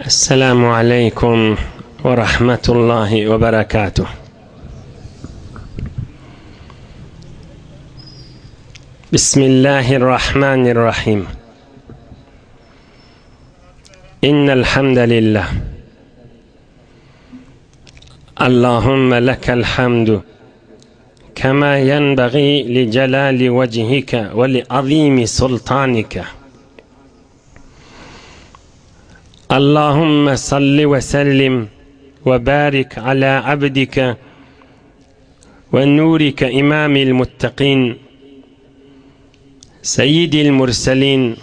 Esselamu Aleyküm ve Rahmetullahi ve Berekatuh. Bismillahirrahmanirrahim. İnnel hamdelillah. Allahümme lekel hamdu kema yenbaghi li celali vechika ve li azimi sultanika. Allahümme salli ve sellim ve barik ala abdika ve nurika imamil muttaqin seyyidil murselin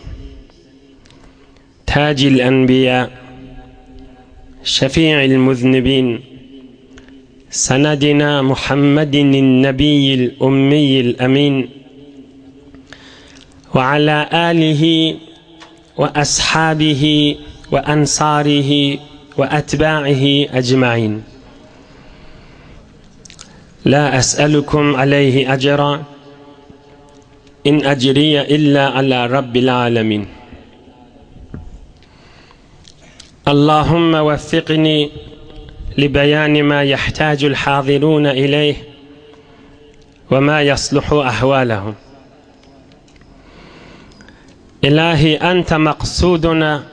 tacil enbiya şefi'il muznibin sanadina Muhammedin nebiyyil ummiyil emin ve ala alihi ve ashabihi ve ensarihi ve etba'ihi ecma'in. La es'elukum aleyhi ecra in ecriye illa ala rabbil alemin. Allahümme veffiqni li beyani ma yahtacu'l hadirun ileyh ve ma yasluhu ahvalahum. İlahi ente maksuduna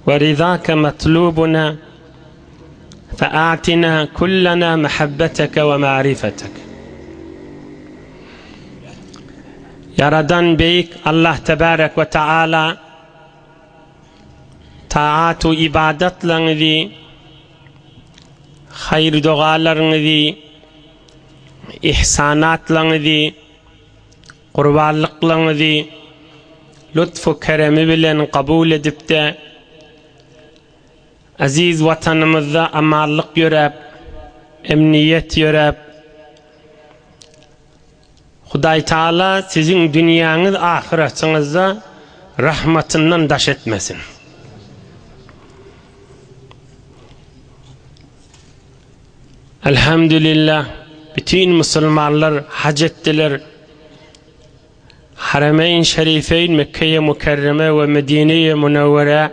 ورضاك مطلوبنا فأعطنا كلنا محبتك ومعرفتك. Yaradan Beyik Allah Tebarek ve Teala taatu ibadetlerinizi, hayır dualarınızı, ihsanatlarınızı, kurbanlıklarınızı lütfu keremi bilen kabul edip de aziz vatanımızda amallık yörep, emniyet yörep, Huday Teala sizin dünyanız ahiretinize rahmetinden daş etmesin. Elhamdülillah bütün Müslümanlar hac ettiler. Haremeyn Şerifeyn Mekke'ye Mükerreme ve Medine'ye Münevvere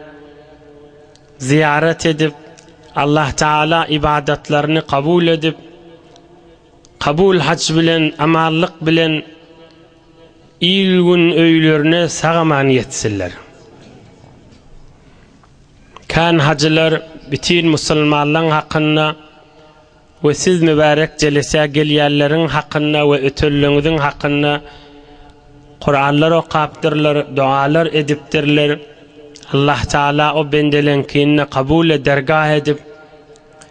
ziyaret edip Allah Teala ibadetlerini kabul edip kabul hac bilen amallık bilen ilgun öylerine sağaman yetsinler. Kan hacılar bütün Müslümanların hakkında ve siz mübarek celese gelyenlerin hakkında ve ötüllüğünüzün hakkında Kur'anlar okaptırlar, dualar ediptirler. Allah Teala o bendelenkiğini kabul dergah edip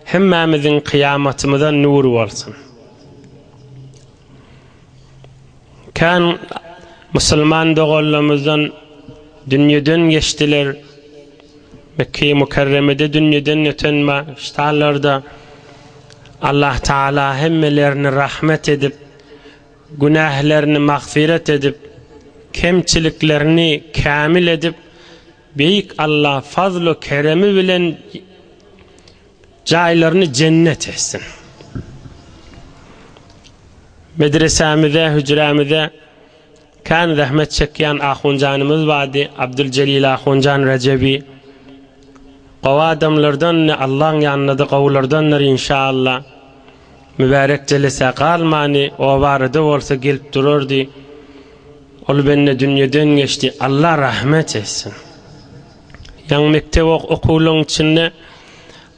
hemmamizin kıyametimizden nur olsun. Kan Müslüman doğulumuzdan dünyadan geçtiler. Mekke-i Mükerreme'de dünyadan ötenme iştahlarda Allah Teala hemmelerini rahmet edip günahlarını mağfiret edip kemçiliklerini kamil edip Büyük Allah fazl-ı keremi bilen caylarını cennet etsin. Medresemize, hücremize kan rahmet çeken ahuncanımız vardı. Abdülcelil ahuncan Recebi. O adamlardan Allah'ın yanına da kavlardanlar inşallah. Mübarek celese kalmani o vardı olsa gelip dururdu. Ol benne dünyadan geçti. Allah rahmet etsin. Yang mektep okulun içinde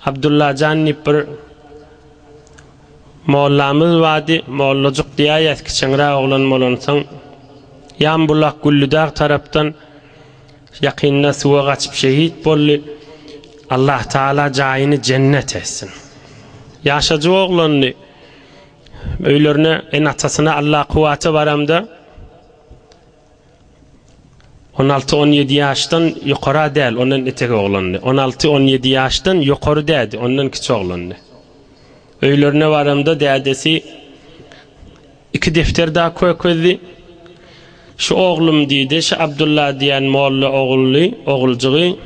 Abdullah Canip bir mollamız vardı. Mollacık diye eski çıngra oğlan molansan yan bulak Güllüdağ taraftan yakınına suğa kaçıp şehit bollu. Allah Teala cayini cennet etsin. Yaşacı oğlanı öylerine en atasına Allah kuvveti varamda 16-17 yaştan yukarı değil, onun etek oğlanı. 16-17 yaştan yukarı değil, onun küçük oğlanı. Öylerine varımda dedesi 2 defter daha koydu. Şu oğlum dedi, şu Abdullah diyen moğullu oğulcuğu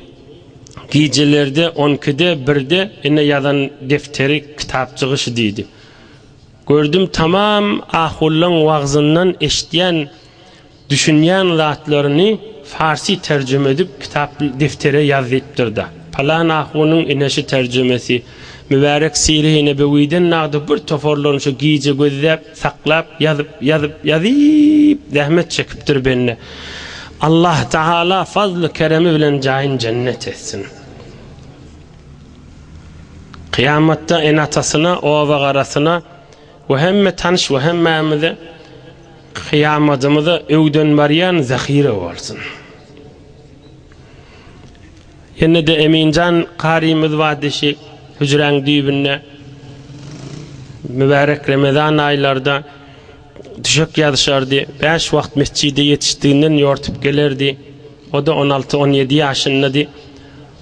giycelerde 12'de 1'de yine yazan defteri kitapçığı şu dedi. Gördüm tamam ahullan vağzından eşitleyen düşünyen zatlarını Farsi tercüme edip kitap deftere yazıptırdı. Falan ahunun ineşi tercümesi mübarek Sire-i Nebeviden nağdı bir toforlanışı giyce gözlep, saklap, yazıp zahmet çekiptir benimle. Allah Teala fazlı keremi bilen cahin cennet etsin. Kıyamatta en atasına, ova garasına ve hemme tanış ve hemmemize kıyamadımıza öwden bariyan zahire olsun. Yine de Emincan karimiz vadişi hücren düğününe mübarek Ramazan aylarda düşük yazışardı. 5 vakit mescide yetiştiğinden yortup gelirdi. O da 16-17 yaşındaydı.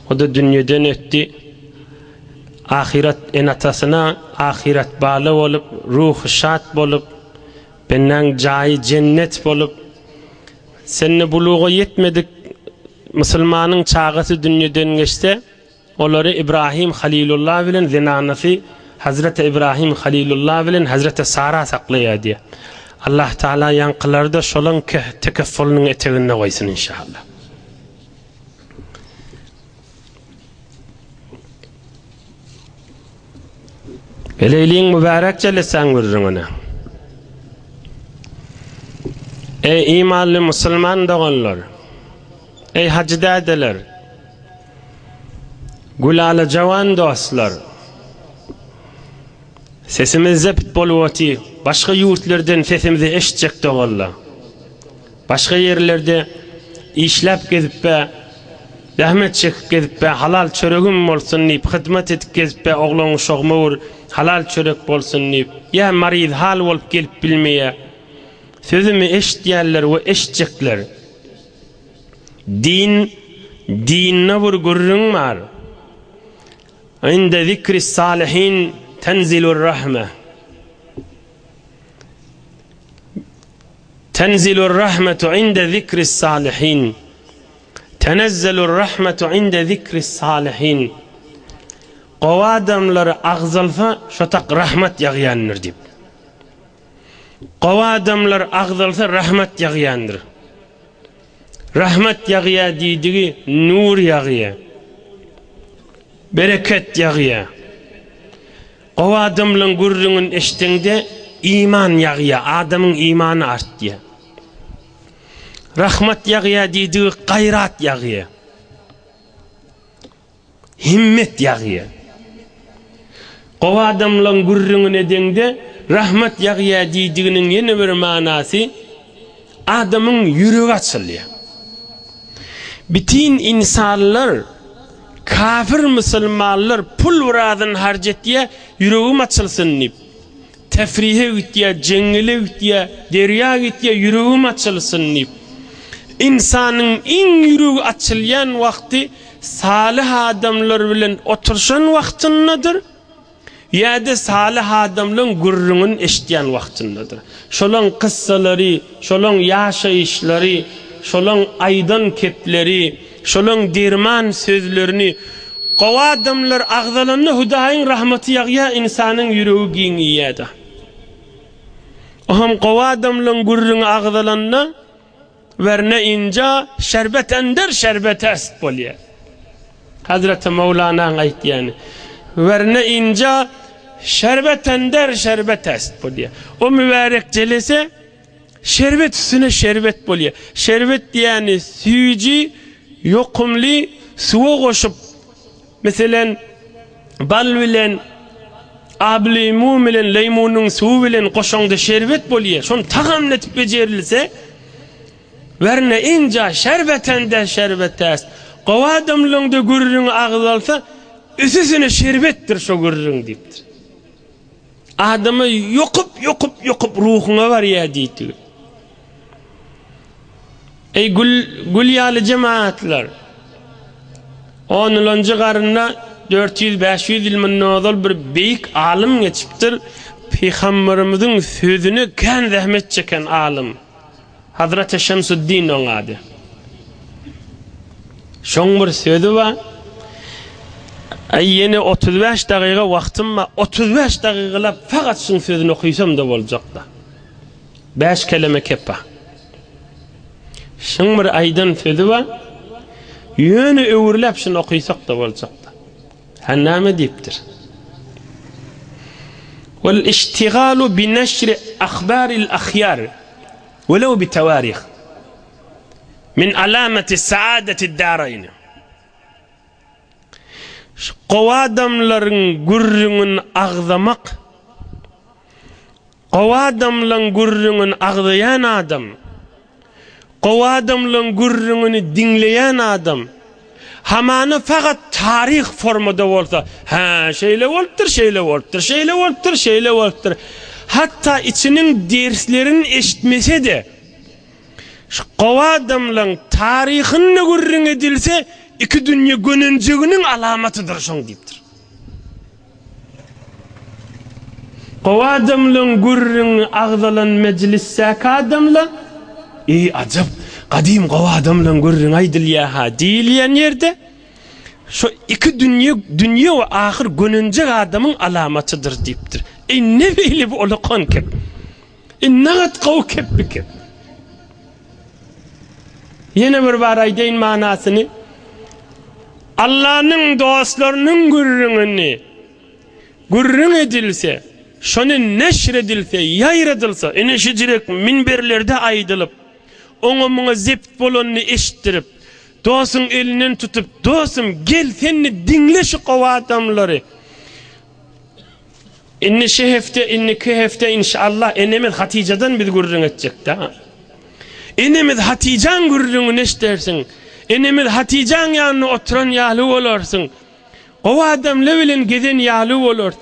O da dünyadan öttü. Ahiret enatasına ahiret bağlı olup, ruh şad bolup, benden cahi cennet bolup, seninle buluğa yetmedik Müslümanın çağısı dünyadan geçti. Onları İbrahim Halilullah bilen zinanası Hazreti İbrahim Halilullah bilen Hazreti Sara saklaya diye. Allah Teala yankılarda şolun tekeffülünün eteğine koysun inşallah. Eleyliğin mübarek celesan görürün ona. Ey imanlı Müslüman doğanlar, ey hacıdadeler, gulalı cavan dostlar, sesimizde pitboluvati, başka yurtlardan sesimizi eşitecek doğanlar, başka yerlerde işlep gezip be, zahmet çekip gezip be, halal çöreğim olsun deyip, hizmet edip gezip be, oğlun uşağıma vur, halal çörek bolsun deyip, ya mariz hal olup gelip bilmeye, sözümü eşitdiyenler ve eşitecekler. Dinine vurgurun var. İnde zikri salihin tenzilur rahme. Tenzilur rahmetu inde zikri salihin. Tenezzelur rahmetu inde zikri salihin. O adamları ağzalsa şotak rahmet yağıyandır deyip. O adamlar ağzalsa rahmet yağıyandır. Rahmet yağıya dediği nur yağıya. Bereket yağıya. O adamların gurrunun eşitinde iman yağıya. Adamın imanı art diye. Rahmet yağıya dediği gayrat yağıya. Himmet yağıya. O adamların gurrunun edinde rahmet yağıya dediğinin yeni bir manası adamın yüreği açılıyor. Bütün insanlar, kafir Müslümanlar pul uğradın harcetiye yüreğim açılsın deyip, tefrihe gittiye, cengile gittiye, derya gittiye yüreğim açılsın deyip, insanın en yüreği açılyan vakti salih adamlar bilen oturuşan vaktindedir, ya da salih adamların gurrunun eşitleyen vaktindedir. Şolun kıssaları, şolun yaşayışları, şolun aydan kepleri, şolun dirman sözlerini, o adamlar ağzalarına Hudayın rahmeti yağıya insanın yüreği giyiniyede. Oham o adamların gurrunu ağzalarına verne inca şerbet ender şerbet est bolye. Hazreti Mevlana'nın ayet yani. Verne inca şerbet ender şerbet est bolye. O mübarek celese şerbet üstüne şerbet bolye. Şerbet yani suyucu, yokumlu, suya koşup mesela bal bilen, limon bilen, limonun suyu bilen koşanda şerbet bolye. Şonu tahamletip becerilse verne ince şerbet ender şerbet est. O adamların da gurrunu ağzalsa üstüne şerbettir şu gurrun deyiptir. Adamı yokup ruhuna var ya deyiptir. Ey gülyalı cemaatler, 10. qarında 400-500 ilmin nodal bir büyük alim geçiptir. Peygamberimizin sözünü kan zahmet çeken alim Hazreti Şemsuddin on adı. Şon bir sözü var. Yeni 35 dakika vaktim var. 35 dakikada fakat şun sözünü okuysam da olacak da. 5 kelime kepa. Şun bir aydın sözü var. Yönü öwürläp şunu okuysak da bolacak da. Hanname diýipdir. Wal ishtigalu bi nashri akhbaril akhyar walaw bi tawarikh min alamati saadati ad-darayn. Qowadamlaryň gurrüňün agzamak, qowadamlaryň gurrüňün agzayan adam, qowadamlaryň gurrüňini dinleyen adam, hamany fakat tarih formada bolsa, ha şeýle bolupdyr, şeýle bolupdyr, şeýle bolupdyr, şeýle bolupdyr. Hatta içiniň derslerini eşitmese de, şu qowadamlaryň tarihini gurrüň edilse, iki dünýä gönenjeginiň alamatydyr şoň diýipdir. Qowadamlaryň gurrüňi agzalan mejlisdäki adamlar, acap kadim qowadamlaryň gurrüň aýdylýar ha diýilýän ýerde, şu iki dünýä we ahir gönenjek adamyň alamatydyr diýipdir. Ne beýle bu olakon kep? Nagat gaw kep bikep? Ýene bir bar aýdaýyn manasyny. Allah'ın dostlarının gurrün edilse, şonu neşredilse, yayradılsa, enişicilik minberlerde aydılıp, onu muna zept bolonunu eşittirip, dostun elinden tutup, dostum gel seni dinle şu qowadamları. İnni şu hefte, inni ki hefte inşallah enemiz Hatice'den biz gurrün edecek da. Enemiz Hatice'nin gurrünü neşdersin. Enemiz Hatice'nin yanına oturan yahlı olarsın. Qowadamlar bilen geden yahlı olur.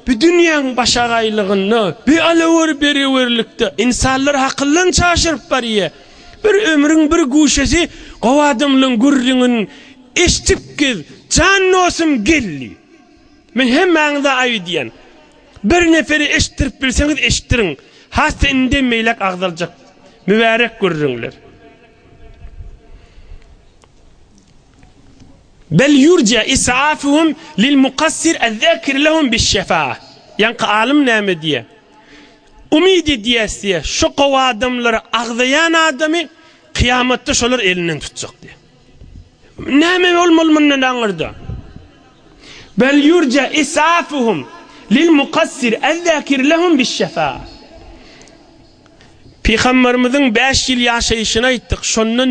Bir dünyanın başaraylıgını, bir alavur beriwerlikde insanlar hakyllan çaşyryp barýar. Bir ömrüň bir guşesi qowadamlaryň gurrüňin eşitip gel, can nosum gelli. Men hemmäňize aýdýan. Bir neferi eşittirip bilseňiz eşittirin. Hasta inde meýlek agdaljak. Mübarek gurrüňler. Bel yurca is'afuhum lil muqassir az-zakir lahum biş-şefa'a. Yani alim näme diye? Umidi diýäsiýe şu qowadamlary agzayan adamy kıyamatda şolar elinden tutjak diye. Näme bolmalyny aňyrdy. Bel yurca is'afuhum lil muqassir az-zakir lahum biş-şefa'a. Peygamberimizin 5 yıl yaşayışını ayttık. Şondan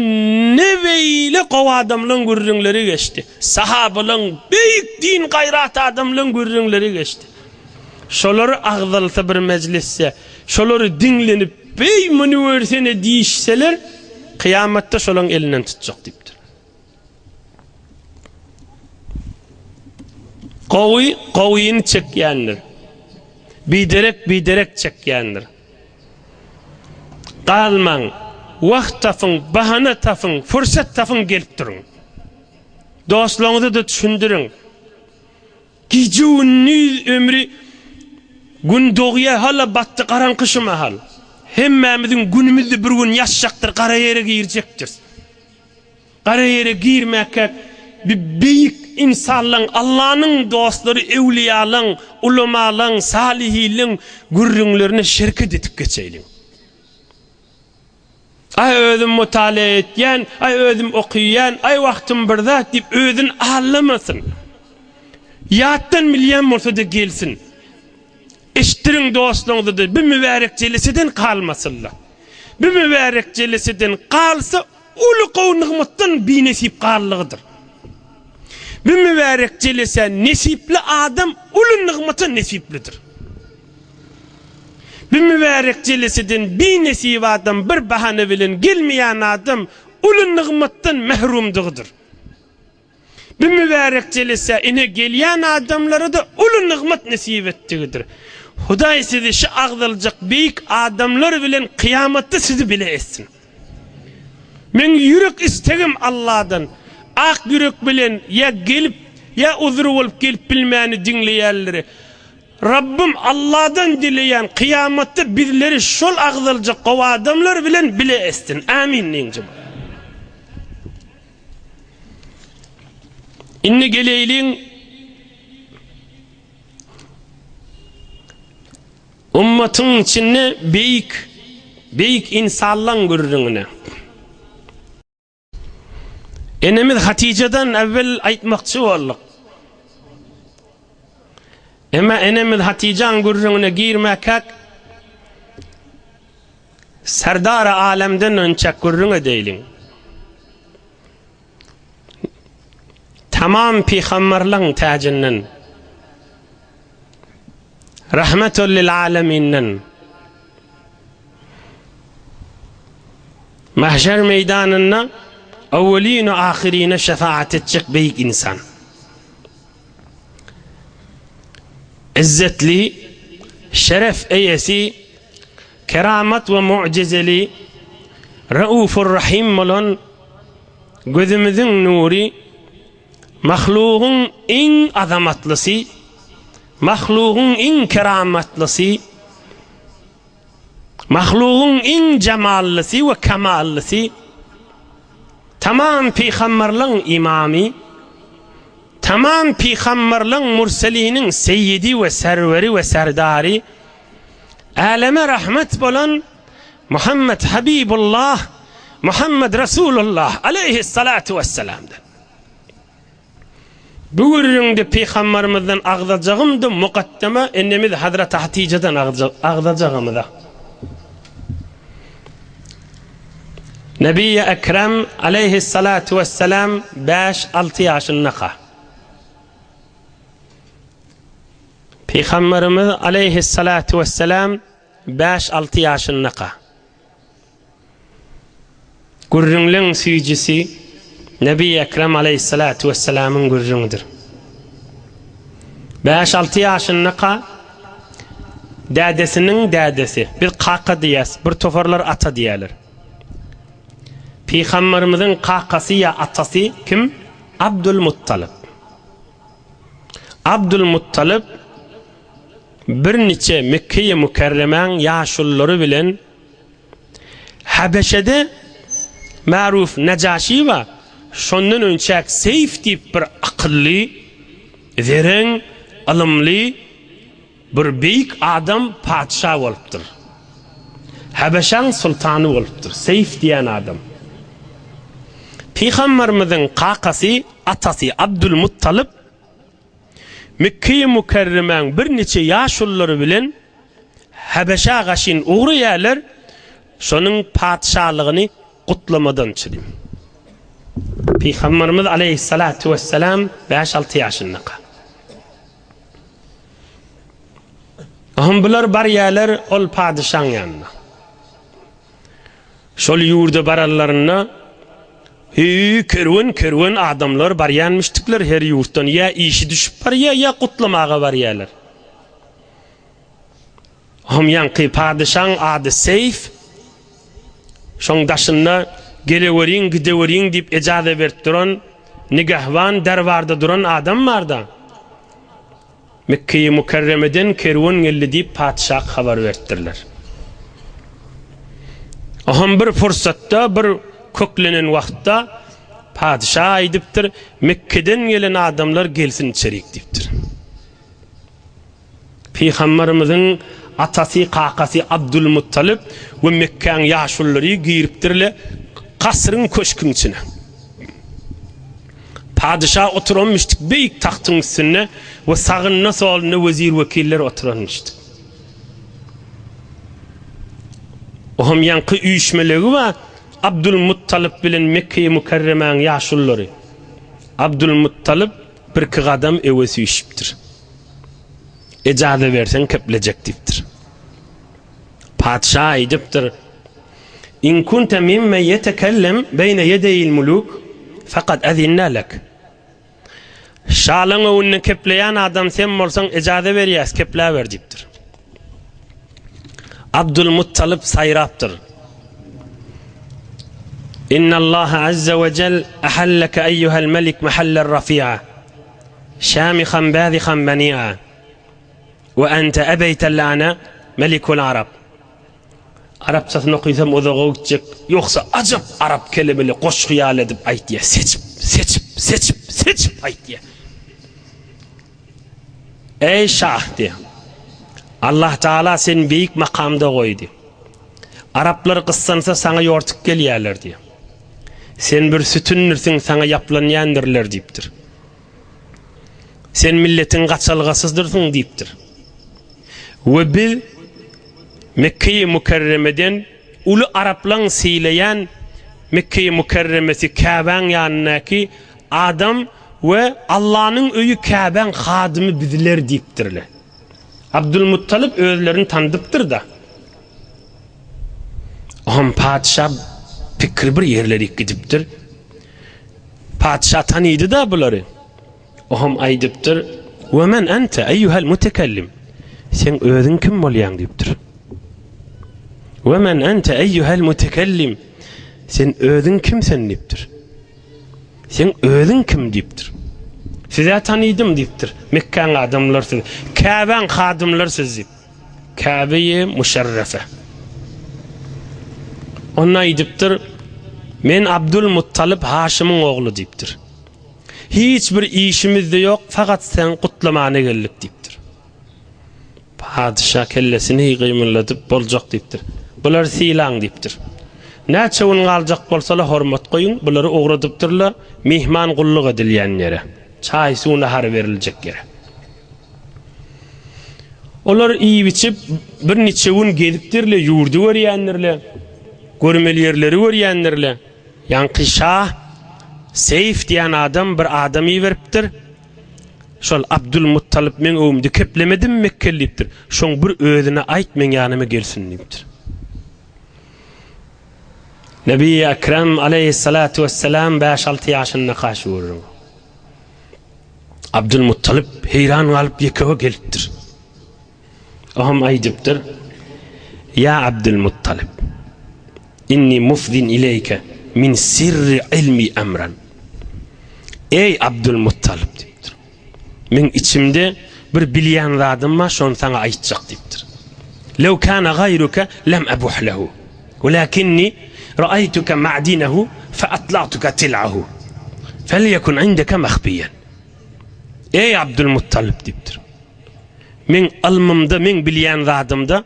ne beýle qowadamlaryň gurrüňleri geçti. Sahabalyň büyük din gaýraty adamlaryň gurrüňleri geçti. Şolary agdalsa bir mejlisde, şolary dinlenip beý münwersene diýişseler, kıyamatda şolaryň elinden tutjak diýipdir. Qowyny çekýändir. Biderek çekýändir. Qalmaň, wagt tapyň, bahana tapyň, fursat tapyň gelip duruň. Dostlaryňyzy da düşündüriň. Gije ömri gün doğýa hala batdy garanqyşy mahal. Hemmämiziň günümizde bir gün ýaşjakdyr, gara ýere girjekdir. Gara ýere girmäke bir beýik insanlaryň, Allah'ın dostlary, ewliýalaryň, ulamalaryň, salihliň gurrüňlerine şirket etip geçeýliň. Ay özüm mutala etýän, ay özüm okuýan, ay wagtym bir zat diýip özün allamasyn. Ýatdan milyon bolsa da gelsin. Eşitiriň dostlaryňyzy da bir mübarek jeleseden kalmasynlar. Bir mübarek jeleseden kalsa uly gownygmatdan binesip garlygydyr. Bir mübarek jelese nesipli adam uly nygmata nesiplidir. Bir mübarek jeleseden bir nesip adam bir bahane bilen gelmeýän adam uly nygmatdan mehrumdygydyr. Bir mübarek jelese ine gelýän adamlara da uly nygmat nesip etdigidir. Hudaý sizi şu agdaljak beýik adamlar bilen kıyamatda sizi bile etsin. Men yürek istegim Allah'dan. Ak yürek bilen ya gelip ya uzur bolup gelip bilmäni dinleýänleri. Rabbim Allah'dan dileyen kıyamatta bizleri şol agdaljak qowadamlar bilen bile etsin. Amin diýiňi. Inni geleyliň ummatyň içinde beýik insanlaryň gurrüňine. Enemiz Hatice'den evvel aytmakçı olduk. Ama enemiz Hatice'nin gurruna girmekak Serdar-ı alemden önçek gurruna değilin. Tamam peygamberlerin tacından, rahmetul lil aleminden, mahşer meydanına evvelin ve ahirine şefaat edecek büyük insan. İzzetli, şeref eyesi, keramet ve mucizeli, raufur rahim olan gözümüzün nuri, mahluğun en azamatlısı, mahluğun en kerametlısı, mahluğun en cemallısı ve kemallısı, tamam peygamberlerin imamı, tamam peygamberlerin murselinin seyyidi ve serveri ve serdari, aleme rahmet olan Muhammed Habibullah, Muhammed Resulullah aleyhissalatu vesselam'dan. Bu üründe peygamberimizden ağzacağımdı mukaddeme ennemiz Hazreti Hatice'den ağzacağımdı. Nebi-i Ekrem aleyhissalatu vesselam 5-6 yaşındaqa. Peygamberimiz aleyhissalatu vesselam 5-6 yaşındaqa. Gurrunlun süyücüsü Nebi-i Ekrem aleyhissalatu vesselam'ın gurrunudur. 5-6 yaşındaqa dadesinin dadesi. Bir kaka diyes, bir tofarlar ata diyeler. Peygamberimizin kakası ya atası kim? Abdülmuttalib. Abdülmuttalib bir neçe Mekke-i Mükerreme'nin yaşulları bilen Habeşe'de maruf Necaşi var. Şondan önçek Seyf deyip bir akıllı, zeren, alımlı bir büyük adam padişah olupdur. Habeşe'nin sultanı olupdur. Seyf diyen adam. Peygamberimizin kakası, atası Abdülmuttalib Mekke-i Mükerreme'nin bir neçe yaşulları bilen Habeşe gaşin uğrayalar, şonun padişahlığını kutlamadan çıdım. Peygamberimiz aleyhissalatu vesselam 5-6 yaşındaqa. Ahım bular baryalar ol padişahın yanına. Şol yurda barallarına kervan adamlar baryanmıştıklar her yurttan. Ya işi düşüp var ya kutlamağa baryalar. Ahım yankı padişahın adı Seyf. Şon daşına geleverin gideverin deyip icazet verip duran nigahvan dervarda duran adam vardı. Mekke-i Mükerreme'den kervan geldi deyip padişah haber verdirler. Aham bir fırsatta bir köklenen vaktta padişah aydıptır, Mekke'den gelen adamlar gelsin içerik deyiptir. Peygamberimizin atası kakası Abdülmuttalib ve Mekke'nin yaşulları giriptirle kasrın köşkün içine. Padişah oturulmuştuk büyük tahtın üstüne ve sağınına soluna vezir vekiller oturulmuştuk. Ohum yankı uyuşmeleri var. Abdülmuttalib bilen Mekke-i Mükerreme'nin yaşulları. Abdülmuttalib bir kı adam evesi uyuşuptur. İcazet versen keplecek deyiptir. Padişah aydıptır. İn kunte mimme yetekellem beyne yedeyil muluk fakat ezinna lek. Şalın önüne kepleyen adam sen olsan icazet veriyaz, keple ver deyiptir. Abdülmuttalib sayraptır. İnna Allah azze ve cel ahalleke eyyuhel melik mahaller rafi'a şamihan bâzihan beni'a ve ente ebeytellâne melikul Arab. Arapçasını okuysam o da gidecek. Yoksa acaba Arap kelimeli koş hıyal edip ayt diye seçip ayt diye. Ey şah diye. Allah Teala seni büyük makamda koydu. Araplar kıssansa sana yortuk geliyorlar diye. Sen bir sütünnürsin sana yaplanyandirler deyiptir. Sen milletin kaçalgasızdırsın deyiptir. Ve biz Mekke-i Mukerreme'den ulu Araplan seyleyen Mekke-i Mukerremesi Kabe'nin yanındaki adam ve Allah'ın öyü Kabe'nin hadimi bizler deyiptirler. Abdülmuttalip özlerini tanıdıptır da. Oham padişah fikri bir yerleri gidiptir. Padişah tanıydı da bunları. Oham aydıptır. Ve men ente eyyuhel mutekellim. Sen özün kim bolyan deyiptir. Ve men ente eyyuhel mutekellim. Sen özün kimsen deyiptir. Sen özün kim deyiptir. Size tanıydım deyiptir. Mekke'nin adamlar siz. Kabe'nin hadimler siz deyip. Kabe-i müşerrefe. Ona aydıptır. Men Abdülmuttalip Haşim'in oğlu deyiptir. Hiçbir işimiz de yok, fakat sen kutlamana geldik deyiptir. Padişah kellesini kıymırlatıp bolacak deyiptir. Bular silan deyiptir. Näçe onun alacak bolsalar hormat koyun, buları uğradıptırlar, mihman kulluk edilyen yere. Çay suuna har verilecek yere. Olar iyi biçip bir neçe gün gediptirle, yurdu öğrenirler. Görmeli yerleri öğrenirler. Yankı Şah Seyf diyen adam bir adamı veriptir. Şol Abdülmuttalip men ömdü keplemedim Mekkeliptir. Şoň bir özüne ait men yanıma gelsin deyiptir. Nebi Ekrem aleyhissalatu vesselam 5-6 yaşında karşı vurur. Abdülmuttalip heyran alıp yekeve geliptir. Oham aydıptır. Ya Abdülmuttalip, inni mufdin ileyke min sirri ilmi emran. Ey Abdülmuttalip deyiptir. Men içimde bir bilyen zadım var, şonu sana aytacak deyiptir. Lew kana gayruka lem abuh lehu. Walakinni ra'aytuka ma'dinahu fa atla'tuka til'ahu. Felyekun indaka mahbiyan. Ey Abdülmuttalip deyiptir. Men almımda, men bilyen zadımda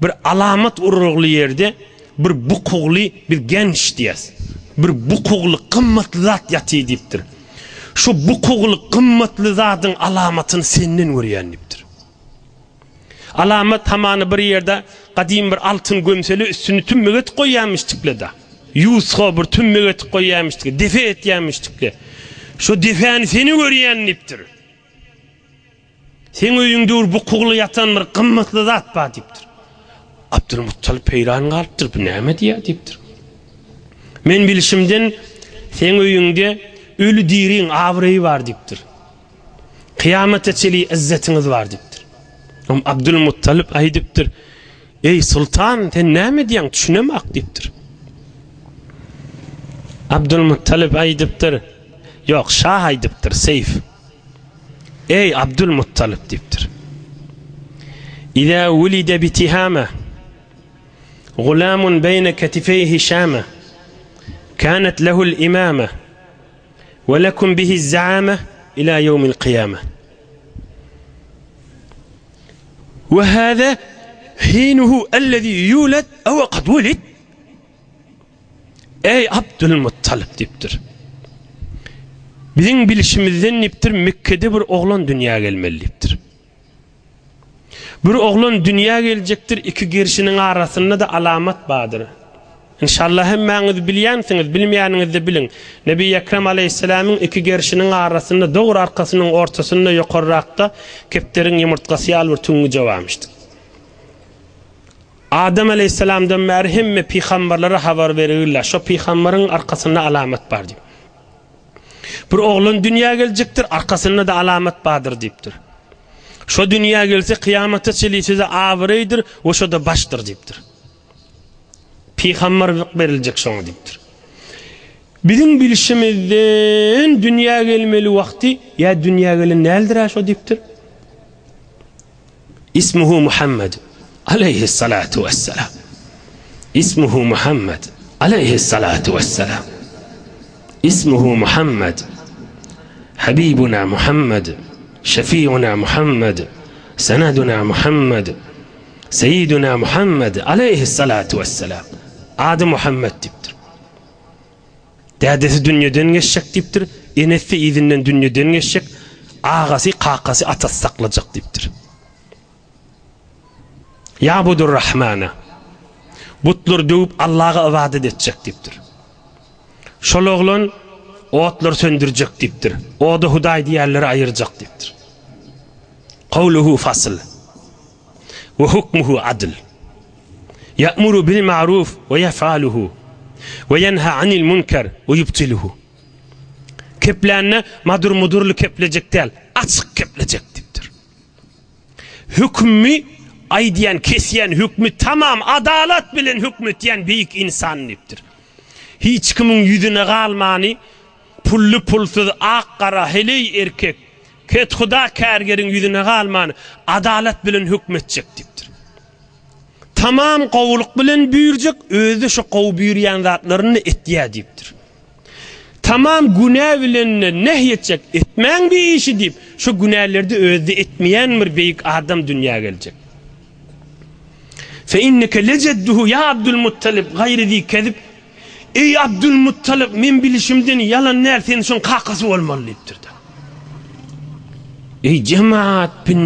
bir alamat urugly yerde bir bukugly bir genç diyes. Bir bukugly kımmatly zat yatı deyiptir. Şu bukugly kımmatly zatın alamatını senden görýän deyiptir. Alamat hamanı bir yerde kadim bir altın gömseli üstünü tümmeget koýýanmyşdykla da. Yusuf bir tümmeget koýýanmyşdyk, defe etýänmişdikle. Şu defeni seni görýän deyiptir. Sen öýüňde bu kugly yatan bir kımmatly zat bar deyiptir. Abdülmuttalip heyran kalıptır. Bu näme diýär deyiptir. Men bilişimden sen öýüňde ölü diriň awrey bar deyiptir. Kıyamete çeli izzetiniz var deyiptir. Abdülmuttalip aýdypdyr. Ey sultan, sen näme diýäň düşünemek deyiptir. Abdülmuttalip aýdypdyr. Yok, şah aýdypdyr, Seyf. Ey Abdülmuttalip deyipdir. İza wulida bitihama غلام بين كتفيه شامة كانت له الإمامة ولكم به الزعامة إلى يوم القيامة وهذا حينه الذي يولد أو قد ولد. Ey Abdülmuttalip deyipdir. Bizim bilişimizden niptir Mekke'de bir oğlan dünya gelmeliyiptir. Bir oğlan dünya gelecektir, iki girişinin arasında da alamat vardır. İnşallah hemmeniz bilýänsiniz, bilmeýäniňiz de bilin. Nebi Ekrem aleyhisselamın iki girişinin arasında doğru arkasının ortasında yukarırakta kepterin yumurtkasy alyp tüňü jawamışdy. Adam aleyhisselamdan beri hemme peygamberlere habar verirler. Şu peygamberin arkasında alamat var diýip. Bir oğlan dünya gelecektir, arkasında da alamat vardır deyipdir. Şu dünya gelse kıyamete çeli size avreydir, o şu da baştır deyipdir. Peygamber verilecek şonu deyipdir. Bizim bilişimizden dünya gelmeli vakti, ya dünya gelin neldir şu deyipdir? İsmuhu Muhammed aleyhissalatu vesselam. İsmuhu Muhammed aleyhissalatu vesselam. İsmuhu Muhammed. Habibuna Muhammed. Şefi'una Muhammed. Seneduna Muhammed. Seyyiduna Muhammed aleyhissalatu vesselam. Adı Muhammed deyipdir. Dədesi dünyadan geçecek deyiptir. Enesi izinden dünyadan geçecek. Ağası, kakası, atası saklayacak deyiptir. Ya budur Rahmana. Butlar dövüp Allah'a ibadet edecek deyiptir. Şol oğlan otlar söndürecek deyiptir. O da Huday diyerleri ayıracak deyiptir. Kavluhu fasıl ve hukmuhu adl. Ya'muru bil ma'ruf ve yef'aluhu ve yenha anil münker ve yubtiluhu. Keplerine madur mudurlu keplecek değil, açık keplecek deyiptir. Hükmü ay diyen, kesiyen hükmü tamam, adalet bilen hükmü diyen büyük insan deyiptir. Hiç kimin yüzüne kalmani, pullu pulsuz, akkara, heley erkek, ket huda kärgerin yüzüne kalmani, adalet bilen hükmetcek deyiptir. Tamam kovuluk bilen büyürecek, özü şu kovu büyüreyen zatlarını etdiye deyiptir. Tamam günah bilen nehyedecek, etmeyen bir işi deyip, şu günahlarda özü etmeyen bir büyük adam dünyaya gelecek. فَاِنَّكَ لَجَدُّهُ ya Abdülmuttalib gayri zi kezib. Ey Abdülmuttalib, men bilişimden yalan näer senin şun kakası olmalıdır da. Ey cemaat, ben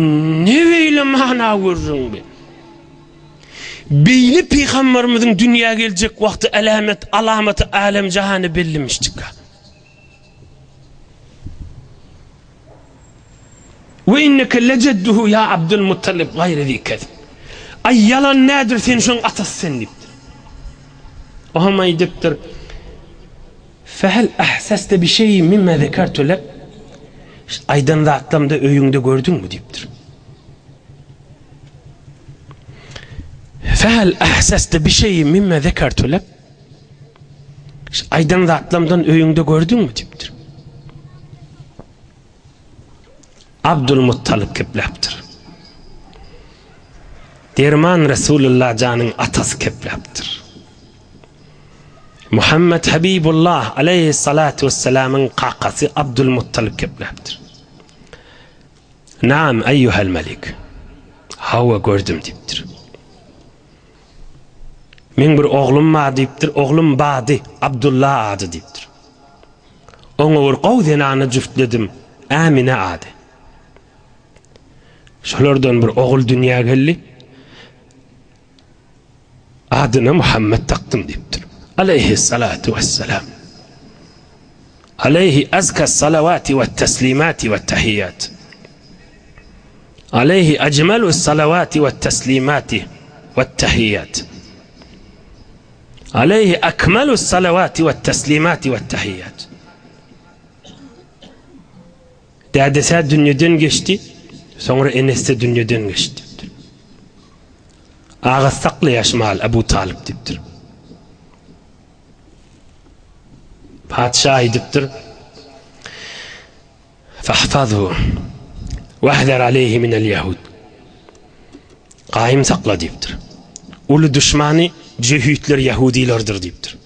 ne beyle mana görürüm be. Beyli Peygamberimizin dünyaya gelecek vakti alameti alem cahanı bellimiştik. وَاِنَّكَ لَجَدُّهُ ya Abdülmuttalib gayri zi kezib. Ay yalan nedir sen şun atası sen deyiptir. Ohama ediptir. Fehel ahseste bir şey mimme zekertu lek. Aydan zatlamda öyünde gördün mü deyiptir. Fehel ahseste bir şey mimme zekertu lek. Aydan zatlamdan öyünde gördün mü deyiptir. Abdülmuttalib keplaptır. Derman Resulullah canın atası keplaptır. Muhammed Habibullah aleyhissalatu vesselamın kakası Abdülmuttalib keplaptır. Naam eyyuhel melik. Hava gördüm deyiptir. Men bir oğlum var deyiptir. Oğlum badi Abdullah adı deyiptir. Onu bir qavzen anı cüftledim. Amine adı. Şolardan bir oğul dünyaya geldi. Adına Muhammed taktım deyiptir. Aleyhissalatu vesselam. Aleyhi azka salavati ve teslimati ve tahiyyat. Aleyhi ecmelu salavati ve teslimati ve tahiyyat. Aleyhi ekmelu salavati ve teslimati ve tahiyyat. Dedesi dünyadan geçti. Sonra enesi dünyadan geçti. Ağız saklı yaşmal Ebu Talib deyiptir. Padişah ediptir. Fahfazhu vehzer aleyhi minel yahud. Qaim sakla deyiptir. Ulu düşmanı cehütler Yahudilerdir deyiptir.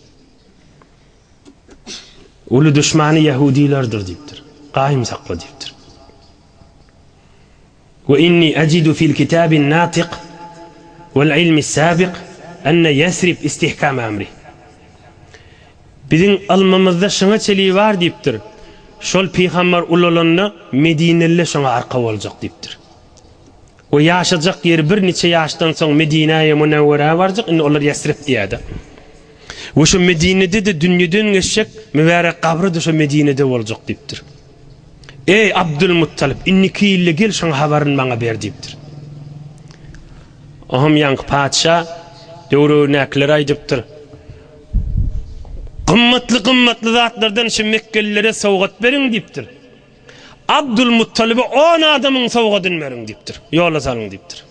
Ulu düşmanı Yahudilerdir deyiptir. Qaim sakla deyiptir. Ve inni ecidu fil kitabin natiq والعلم السابق أن يسرب استحكام أمره. Bizim almamızda şuna çeliği var deyiptir. Şol peygamber ululanına Medine'li şuna arka olacak deyiptir. O yaşayacak yer bir neçe yaştan sonra Medine'ye Münevvere'ye varacak. Onlar Yesrib diyede. Ve şu Medine'de de dünyadan geçecek. Mübarek kabri de şu Medine'de olacak deyiptir. Ey Abdülmuttalib, inniki ile gel şuna haberin bana ver deyiptir. Ahım yank padişah doğru nekler aydıptır. Kımmatlı zatlardan şu Mekkelilere savgat verin deyiptir. Abdülmuttalib'e 10 adamın savgadını verin deyiptir. Yola salın deyiptir.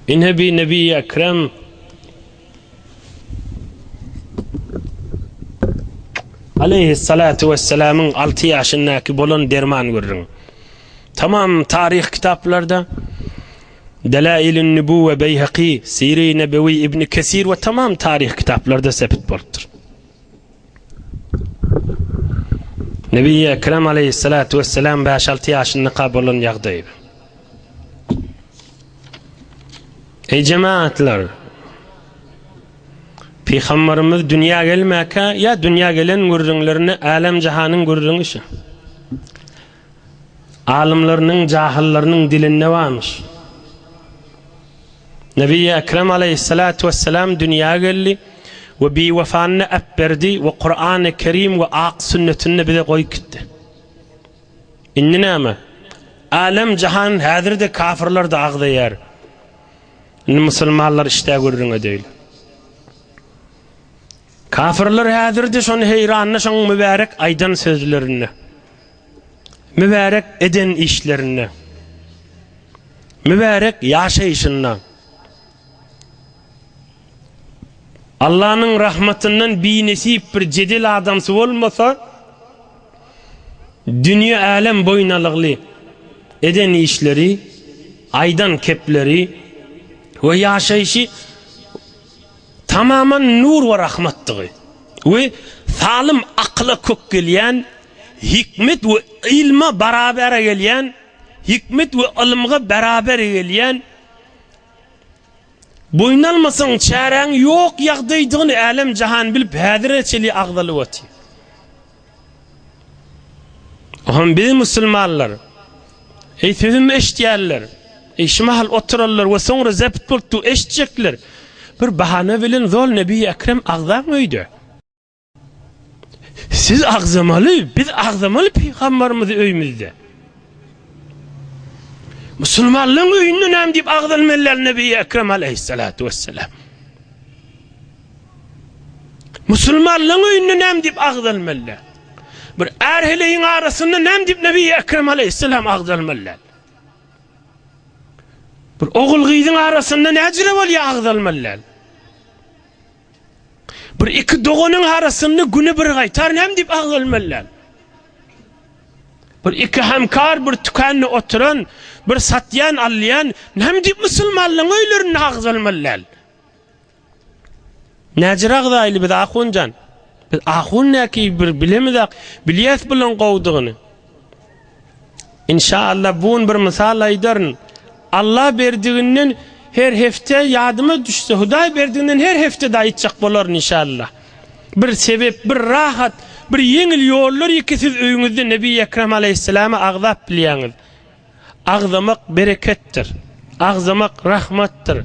İnhebi Nebi Ekrem aleyhissalatu vesselamın 6 yaşındaki bolan derman görürün. Tamam tarih kitaplarda Delail-i Nübüvve Beyhaqi, Siri Nebevi İbn Kesir ve tamam tarih kitaplarda sepet boluptur. Nebi Ekrem aleyhissalatu vesselam 5-6 yaşında kabolun yağdaydı. Ey cemaatler, Peygamberimiz dünya gelmeke ya dünya gelen gurrunlarını alem cahanın gurrunuşu. Alimlerinin, cahillerinin dilinde varmış. Nebi Ekrem aleyhissalatu vesselam dünya geldi ve bir vefanını öpberdi ve Kur'an-ı Kerim ve ak sünnetini bize koyup gitti. İnnine ama alem cahan hadir de kafirler de ağda yer. Müslümanlar işte gurruna değil. Kafirler hadir de son heyranına, son mübarek aydan sözlerine, mübarek eden işlerine, mübarek yaşayışına, Allah'ın rahmetinden bir nesip bir cedil adamsı olmasa, dünya alem boynalıqlı eden işleri, aydan kepleri ve yaşayışı tamamen nur ve rahmettığı ve salim akla kök gelen, hikmet ve ilme beraber gelen, hikmet ve ilmge beraber gelen, boynalmasın çaren yok yağdıydığını alem cahan bilip hadireçeli ağdalı vati. Ohan biz Müslümanlar, sözümü eşdiyerler, şimahal oturarlar ve sonra zept bultu eşdiyecekler. Bir bahane bilin zol Nebi Ekrem ağzam mıydı? Siz ağzamalı, biz ağzamalı Peygamberimizi öyümüzde. Müslümanlığın öyünü nem deyip ağzalmalılar Nebi Ekrem aleyhissalatu vesselam. Müslümanlığın öyünü nem deyip ağzalmalılar. Bir erheleyin arasında nem deyip Nebi Ekrem aleyhisselam ağzalmalılar. Bir oğul gıydın arasında necre var ya ağzalmalılar. Bir iki doğunun arasında günü bir gaytar nem deyip ağzalmalılar. Bir iki hamkar bir tükenli oturan, bir satyan allayan nem deyip Müslümanlığın öylerini ağzalmalılar. Necre ağzaylı biz ahuncan. Biz ahun ne ki bir bilemedik, biliyet bilen qovduğunu. İnşallah bugün bir misal aydarın. Allah verdiğinden her hefte yadıma düşse, Huday verdiğinden her hefte da içecek bolar inşallah. Bir sebep, bir rahat, bir yengil yollar ikisiz öyünüzde Nebi Ekrem aleyhisselama ağzap biliyaniz. Ağzamak berekettir, ağzamak rahmettir,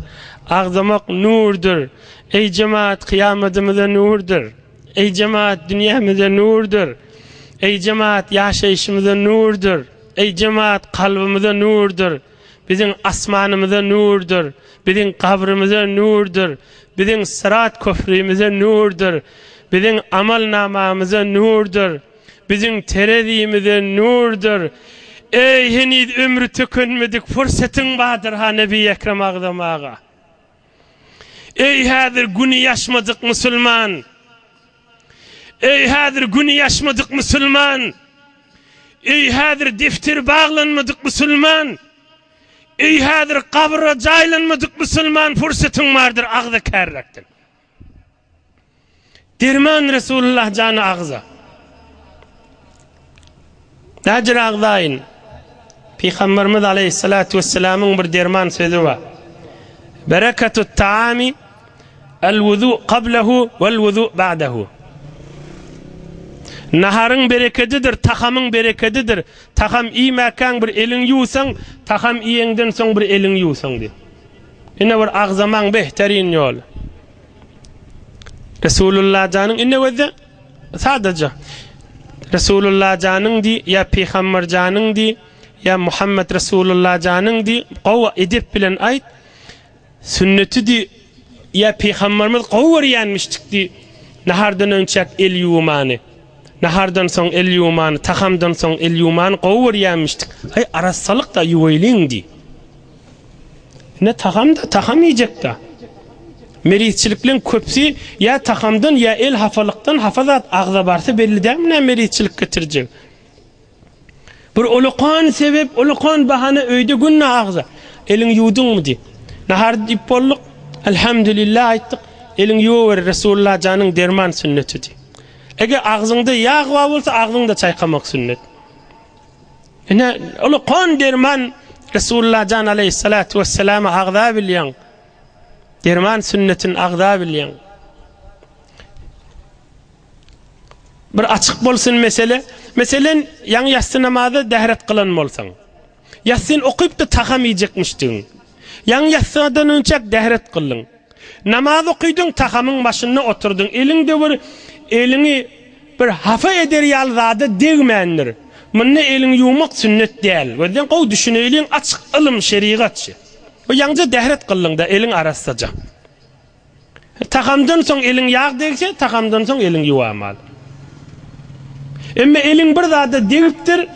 ağzamak nurdur. Ey cemaat kıyametimize nurdur. Ey cemaat dünyamıza nurdur. Ey cemaat yaşayışımıza nurdur. Ey cemaat kalbimize nurdur. Bizim asmanımıza nurdur. Bizim kabrimize nurdur. Bizim sırat köprümüze nurdur. Bizim amel namamıza nurdur. Bizim terezimize nurdur. Ey henüz ömrü tükünmedik fırsatın vardır ha Nebi Ekrem ağzamağa. Ey hadir günü yaşmadık Müslüman. Ey hadir günü yaşmadık Müslüman. Ey hadir defter bağlanmadık Müslüman. Ey hadir kabra caylanmadık Müslüman. Fırsatın vardır ağza kerrektir. Derman Resulullah canı ağza. Nacir ağzayın. Peygamberimiz aleyhissalatu vesselamın bir derman sözü var. Bereketut ta'ami el-vudu qablehu vel-vudu ba'dehu. Naharın bereketidir, tahamın bereketidir. Taham iyi mekan bir elin yusan, taham iyenden son bir elin yusan diye. Yine bir ağzaman behterin yol. Resulullah canın inne vezde sadece Resulullah canın di ya Peygamber canın di ya Muhammed Resulullah canın di qavva edip bilen ayt sünneti di ya Peygamberimiz qavvar yanmıştık di nahardan önçek el yumanı. Nahardan son el yumanı, tahamdan son el yumanı qavvar yanmıştık. Ay arasalık da yuvaylindi. Ne taham da taham yiyecek da. Meritçiliklerin köpsi ya tahamdan ya el hafalıktan hafazat ağza barsa belli değil mi ne meritçilik getirecek? Bir ulukan sebep, ulukan bahane öyde günne ağza. Elin yudun mu di? Nahar dip bolluk, elhamdülillah ayttık. Elin yuvar Resulullah canın derman sünneti di. Eğer ağzında yağ var olsa ağzında çaykamak sünnet. Yine ulukan derman Resulullah can aleyhissalatu vesselam'a ağza bilyan. Derman sünnetin ağza bilyan. Bir açık bolsun mesele. Meselen yan yatsı namazı dehret kılan bolsan. Yatsin okuyup da takamayacakmıştın. Yan yatsıdan önce dehret kılın. Namaz okuydun, takamın başına oturdun. Elini bir hafa eder yalzada degmendir. Mınne elin yumak sünnet değil. Ve o düşüneylin açık ılım şeriatçı. O yanca dehret kılın da elin arasıca. Takamdan son elin yağ derse, takamdan son elin yuvamal. Ama elin bir zada degiptir,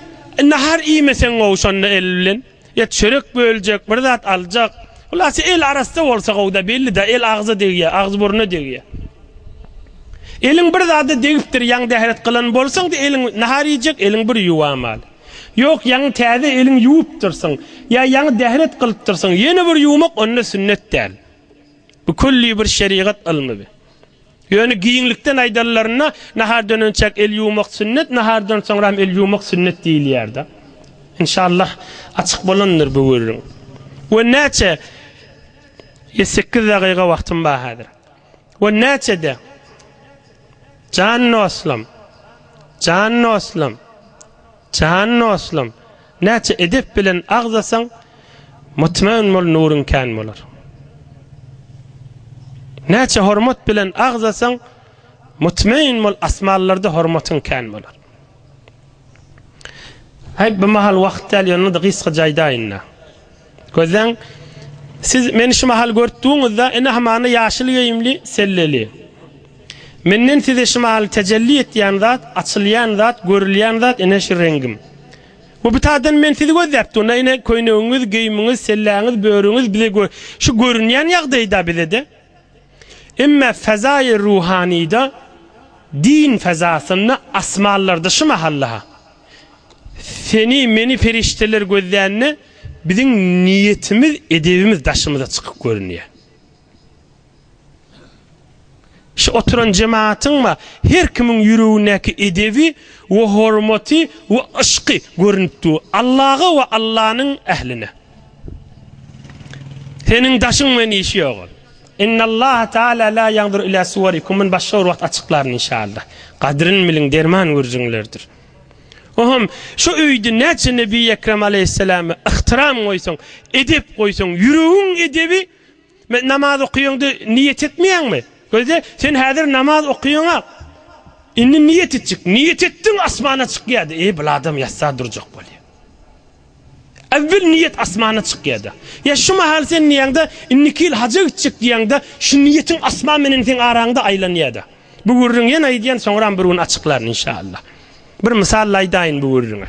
nahar iymesen o şonda elin. Ya çörek bölecek, bir zat alacak. Ulası el arasında olsa o da belli de el ağzı degiye, ağzı burnu degiye. Elin bir zada degiptir, yan dehret kılan bolsan da elin nahar yiyecek, elin bir yuvamal. Yok yan täze elin yuup dursun. Ya yan dehret kılıp dursun. Yeni bir yumak onunla sünnet değil. Bu kulli bir şeriat ilmi bi. Yani giyinlikten aydallarına nahardan önce el yumak sünnet, nahardan sonra el yumak sünnet değil yerde. İnşallah açık bolandır bu ürün. Ve neçe 8 dakika vaktim bahadır. Ve neçe de Cannu aslam neçe edip bilen ağzasan mutmain mol nurun kan bolar. Neçe hormat bilen ağzasan mutmain mol asmallarda hormatın kan bolar. Hay bu mahal vaqttal yanında qisqa jaydayna. Gözden siz meni şu mahal gördüğünüzde ene hamana yaşıl yeyimli selleli. Menden size şu mahal tecelli etyen zat, açılyan zat, görülyen zat ene şu rengim. Bu bitadan men sizi gözleptim. Ene koynuğunuz, giyiminiz, sellanız, böğrünüz bize şu görünyen yağdayda bize de. Emme fezai ruhanida din fezasını asmallarda şu mahallaha. Seni meni ferişteler gözlerini bizim niyetimiz, edebimiz daşımıza çıkıp görünüyor. Şu oturan cemaatin ma her kimin yüreğindeki edebi ve hormati ve aşkı görüntü Allah'a ve Allah'ın ehline. Senin daşın meni işi yok. İnna Allah Teala la yanzur ila suvarikum min başşur vaqt açıklarını inşallah. Kadrin bilin derman görücünlerdir. Ohum şu öydü neçe Nebi Ekrem Aleyhisselam'a ihtiram koysun, edep koysun, yüreğin edebi namaz okuyundu niyet etmeyen mi? Gözde sen hazır namaz okuyuna inni niyet etcik, niyet ettin asmana çıkıyordu. Bu adam yatsa duracak böyle. Evvel niyet asmana çıkıyordu. Ya şu mahal sen niyanda innikil hacı gidecek diyanda şu niyetin asmanının sen aranda aylanıyordu. Bu görürün yen aydiyen sonra bir gün açıklarını inşallah. Bir misal laydayın bu görürüne.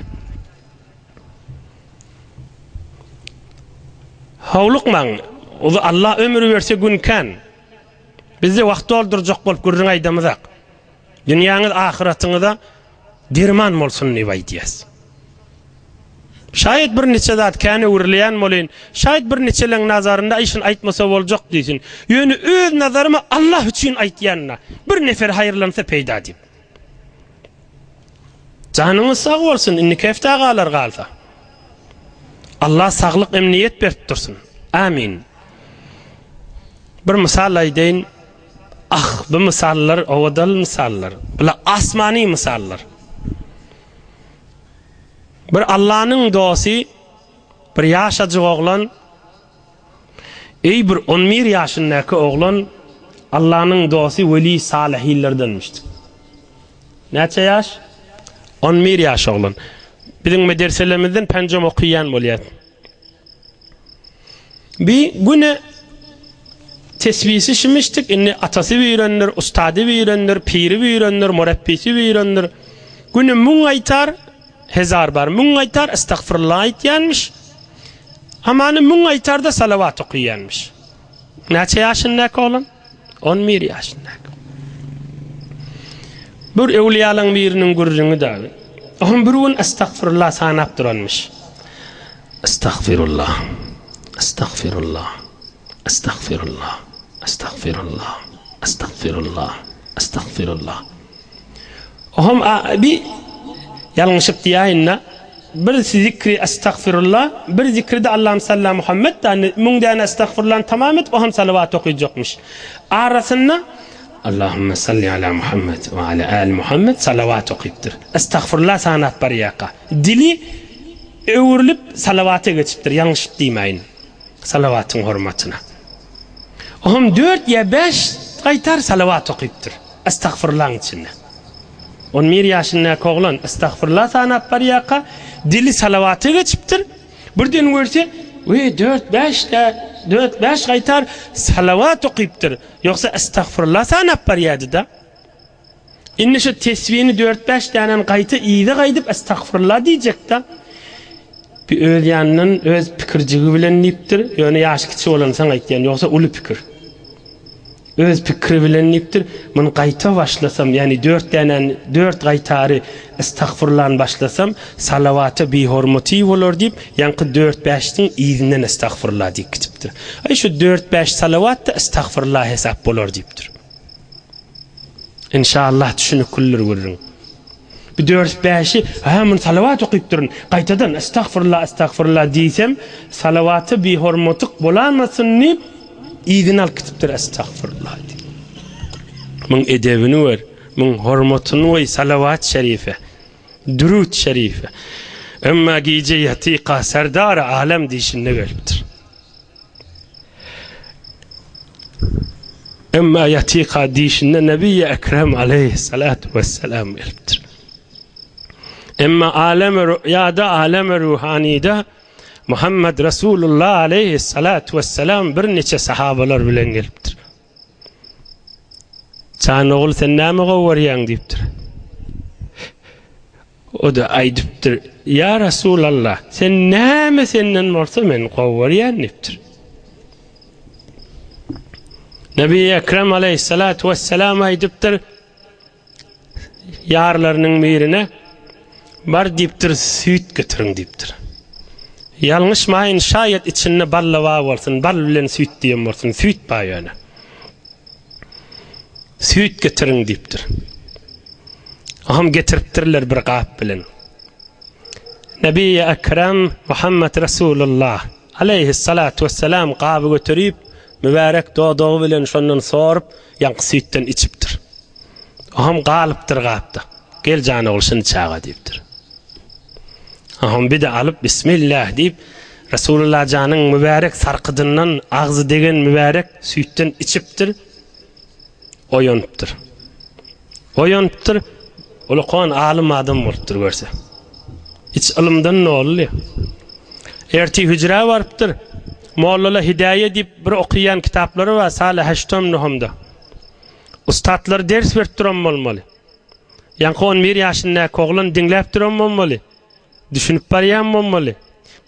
Havlukman, o da Allah ömrü verse günken bizi vaqt dolduracak bolup görürün aydamızak. Dünyanız ahiretinize derman olsun nebay diyes. Şayet bir neçe zat kâne uğurlayan molin, şayet bir neçelerin nazarında işin aytmasa olacak deysin. Yani öz nazarımı Allah için aytyanına bir nefer hayırlansa peyda deyip. Canınız sağ olsun, inni kefte ağalar qalsa. Allah sağlık emniyet berip dursun. Amin. Bir misal aydeyin. Bu misallar, ovadal misallar. Bula asmani misallar. Bir Allah'ın dostu, bir yaşacık oğlan, bir 11 yaşındaki oğlan, Allah'ın dostu veli salihillerdenmişti. Neçe yaş? 11 yaş oğlan. Bizim medreselemizden pencam okuyan boliyat. Bir güne tesbihsi şimiştik, inni atası öğrenir, ustadı öğrenir, piri öğrenir, murabbisi öğrenir. Güne mun aytar, hezar bar, mun aytar, estağfirullah aytyanmış. Amanı mun aytar da salavat okuyanmış. Neçe yaşındaki oğlan? 11 yaşındaki. Bir evliyaların birinin gurrunu da. Ohun bir gün estağfirullah sanap duranmış. Estağfirullah, estağfirullah, estağfirullah, estağfirullah, estağfirullah, estağfirullah. Ohum bir yanlışıp diyayınna bir zikri estağfirullah, bir zikri de Allah'ım sallallahu Muhammed da mungdana estağfirullah tamam et, ohum salavat okuyacakmış. Arasında Allahümme salli ala Muhammed ve ala ali Muhammed salavat okuyuptur. Estağfurullah sanat bariyaka. Dili öwürlüp salavata geçiptir. Yanlış demeyin. Salavatın hurmatına. Ohum 4 ya 5 qaytar salavat okuyuptur. Estağfurullah'ın içinde. 11 yaşındaki oğlan estağfurullah sanat bariyaka. Dili salavata geçiptir. Birden görse 4-5 qaytar salavat okuyuptur. Yoksa estağfurullah sanat bariyadı da. İnne şu tesbihini 4-5 tane qayta iyide qaydıp estağfurullah diyecek da. Bir öz yanının öz pikircigi bilen niptir. Yani yaş kiçi olansan aytyan yoksa ulu pikir. Öz pikri bilen niptir. Men qayta başlasam yani 4 qaytarı estağfurullah başlasam salavatı bi hormati olur dip yankı 4-5'tin izinden estağfurullah deyip kitiptir. Ay şu 4-5 salavat da estağfurullah hesap olur diptir. İnşallah düşünüp kullur görürün. Bir 4-5'i men salavat okuyup durun. Qaytadan estağfurullah diysem salavatı bi hormatık bolamasın nip izin al kitiptir estağfurullah deyip. Men edebini ver. Men hormatını ve salavat şerife. Durud şerife. Emma gece yatika serdar alem dişinde geliptir. Emma yatika dişinde Nebi-i Ekrem aleyhissalatu vesselam geliptir. Emma alem-i rüyada, alem-i ruhanida Muhammed Resulullah aleyhissalatu vesselam bir neçe sahabalar bilen geliptir. Çağın oğul sen näme gowwarýaň diýipdir. O da aýdypdyr. Ya Resulallah, sen näme senden bolsa men gowwarýan diýipdir. Nebi Ekrem aleyhissalatu vesselam aýdypdyr. Yarlarynyň birine bar diýipdir, süýt getiriň diýipdir. Ýalňyşmaýyn şaýat içinde balla bolsun, bal bilen süýt diýen bolsun, süýt baýany. Süýt getirin diýipdir. Aham getiripdirler bir gap bilen. Nebi Ekrem Muhammed Resulullah aleyhissalatu vesselam gaby götürip mübarek dodagy bilen şondan sorup ýanky süýtden içipdir. Aham galypdyr gapda. Gel jany olşun çağa diýipdir. Aham bir de alıp bismillah deyip Resulullah janyň mübarek sarkydyndan agzy degen mübarek süýtden içipdir. Oyanıptır. Ola qoğan alim adam bolupdyr görse. Hiç ilimden ne oldu? Erti hücre varıptır. Mollala hidaye deyip bir okuyan kitapları var. Salih Haştom Nuhum'da. Ustadlar ders verip duran bolmaly. Yankı 11 yaşındaki oğlan dinlep duran bolmaly. Düşünüp baryan bolmaly.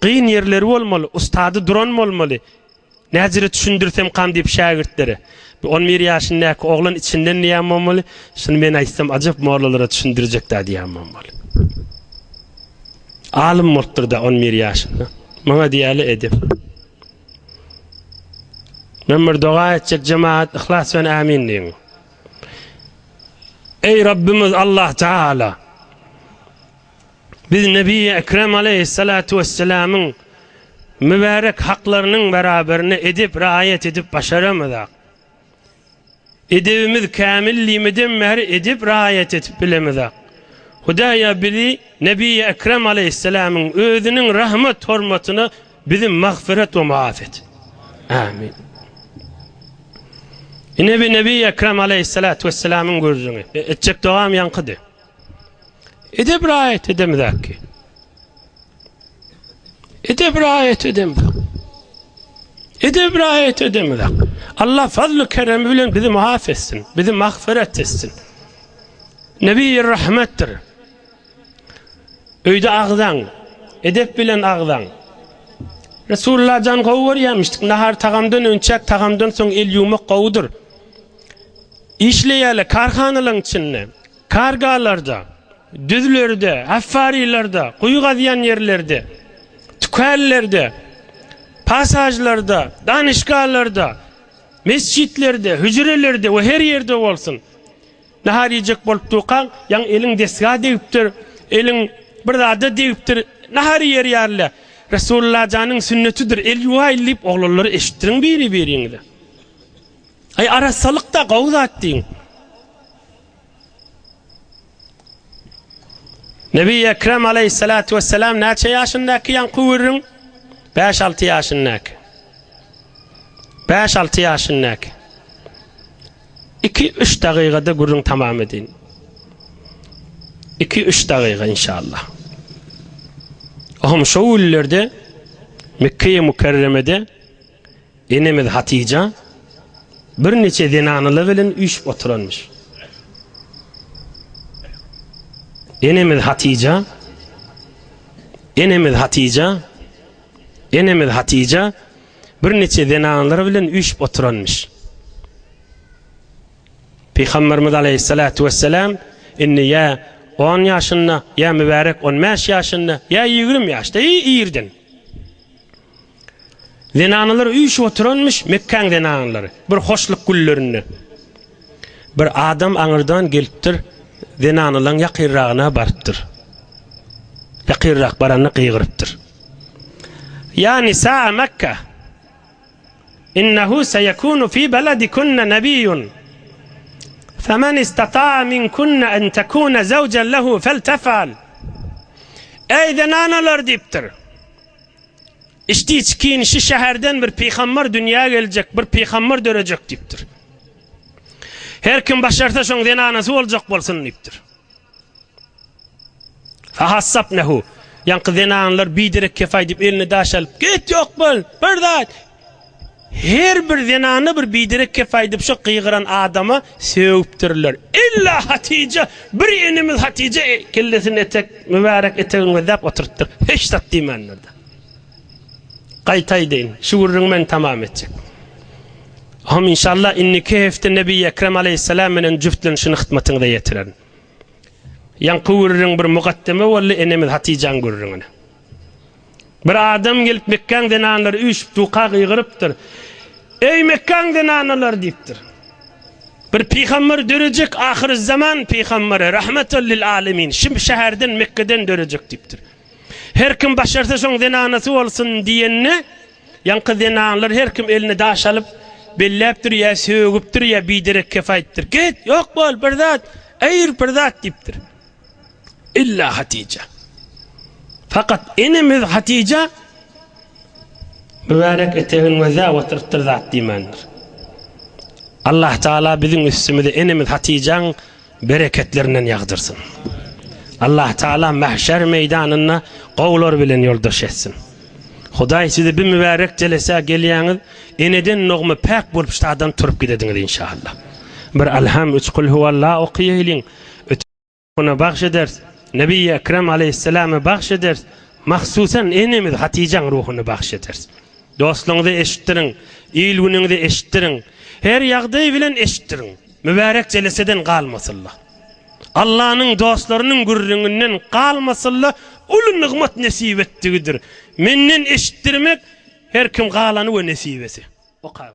Qıyın yerleri bolmaly. Ustadı duran bolmaly. Näzire düşündürsem kam deyip şagirtlere. 11 yaşındaki oğlan içinden niýem bolmaly? Şunu men aýtsam ajap mollalara düşündirecek da diýem bolmaly. Alim bolupdyr da 11 yaşında. Maňa diýäli edip. Men bir dua etjek cemaat ihlas we amin diýin. Ey Rabbimiz Allah Teala, biz Nebi Ekrem aleyhissalatu vesselam'ın mübarek haklarının beraberine edip riayet edip başaramadık. Edebimiz kamilliğimizden mehri edip riayet edip bilemedik. Hudaya bizi Nebi Ekrem aleyhisselam'ın özünün rahmet hurmatına bizim mağfiret ve muafet. Amin. Nebi Ekrem aleyhissalatu vesselam'ın gözüne etcek doğam yankıdı. Edip riayet edemedik ki. Edip riayet edemedik. Allah fazl-ı kerem bilen bizi muaf etsin, bizi mağfiret etsin. Nebi rahmettir. Öyde ağdan, edep bilen ağdan. Resulullah can gowur yemiştik. Nahar tagamdan önçek, tagamdan soň el yumak gowudur. İşleýäle karhanalyň içinde, kargalarda, düzlerde, haffarilerde, kuyu gaziyan yerlerde, tükellerde, pasajlarda, danışgahlarda, mescitlerde, hücrelerde ve her yerde olsun. Nahar yiyecek bolup tuğan, yan elin desga deyiptir, elin bir da deyiptir, nahar yer yerle. Resulullah canın sünnetidir, el yuva illip oğulları eşittirin biri birinde. Ay arasalıkta gavzat deyin. Nebi Ekrem aleyhissalatu vesselam neçe yaşındaki yan kuvurun? 5-6 yaşındaki. 5-6 yaşındaki. 2-3 dakikada gurun tamam edin. 2-3 dakika inşallah. Ahım şu ullerde Mekke-i Mukerreme'de enemiz Hatice bir neçe zenanılı bilen üç oturanmış. Enemiz Hatice bir neçe zenanıları bilen üç oturanmış. Peygamberimiz aleyhissalatu vesselam inni ya 10 yaşında, ya mübarek 15 yaşında, ya 20 yaşta iyirdin. Zenanılar üç oturanmış Mekke'nin zenanıları. Bir hoşluk güllerini. Bir adam anırdan geliptir, zenanılan yakirrağına barıptır. Yakirrağ baranı kıygırıptır. Ya nisa Mekke, innehu seyekunu fi beledikunne nebiyyun. فَمَنْ اِسْتَطَاعَ مِنْكُنَّ اَنْ تَكُونَ زَوْجًا لَهُ فَلْتَفَعَلْ. Ey zenanalar deyiptir. İşte içkin şu şehirden bir peygamber dünyaya gelecek, bir peygamber dörecek deyiptir. Her kim başarsa şun zenanası olacak bolsun deyiptir. فَحَسَّبْنَهُ. Yankı zenanalar bidirek kefay deyip elini daşalıp git yok bol, birdat. Her bir zenanı bir bidirek kefaydıp şu kıygıran adama seviptirler. İlla Hatice, bir enimiz Hatice kellesini etek, mübarek eteğini zap oturttur. Hiç tatdimenlerde. Qaytay deyin, şu vurrun men tamam edecek. Ama inşallah inniki hefte Nebi Ekrem aleyhisselam'ın cüftlenişini hıtmatını da yetiren. Yankı vurrun bir mukaddeme olli enimiz Hatice'nin vurrununu. Bir adam gelip Mekke'nin zenanları üç tuqa kıygırıptır. Ey Mekke'nin zenanları deyiptir. Bir peygamber dörecek ahir zaman peygamberi rahmetul lil alemin. Şimdi şehirden Mekke'den dörecek deyiptir. Her kim başarsa şun zenanası olsun diyenine yankı zenanlar her kim elini daşalıp belleptir ya söğüptür ya bidirek kefayettir. Git yok bol birdat eyir birdat deyiptir. İlla Hatice. Fakat enimiz Hatice mübarek eteğin ve zâvettir zat dimandır. Allah Teala bizim üstümüzde enimiz Hatice'nin bereketlerinden yağdırsın. Allah Teala mahşer meydanına qovlar bilen yoldaş etsin. Huday sizi bir mübarek celese gelýäňiz, eneden nogmy pak bolup şadan turup gidediňiz inşallah. Bir alham üç kul huvallahu oqiyelin. Ona bagşeder. Nebi Ekrem aleyhisselam'a bahşeder. Mahsusan enimiz Hatice'nin ruhunu bahşeder. Dostluğunu eşittirin, iyilgününü de eşittirin. Her yağdığı bilen eşittirin. Mübarek celeseden kalmasınlar. Allah'ın dostlarının gurrunundan kalmasınlar. Ulu nıgmat nesip ettiğidir. Menden eşittirmek her kim kalanı ve nesibesi. O kadar.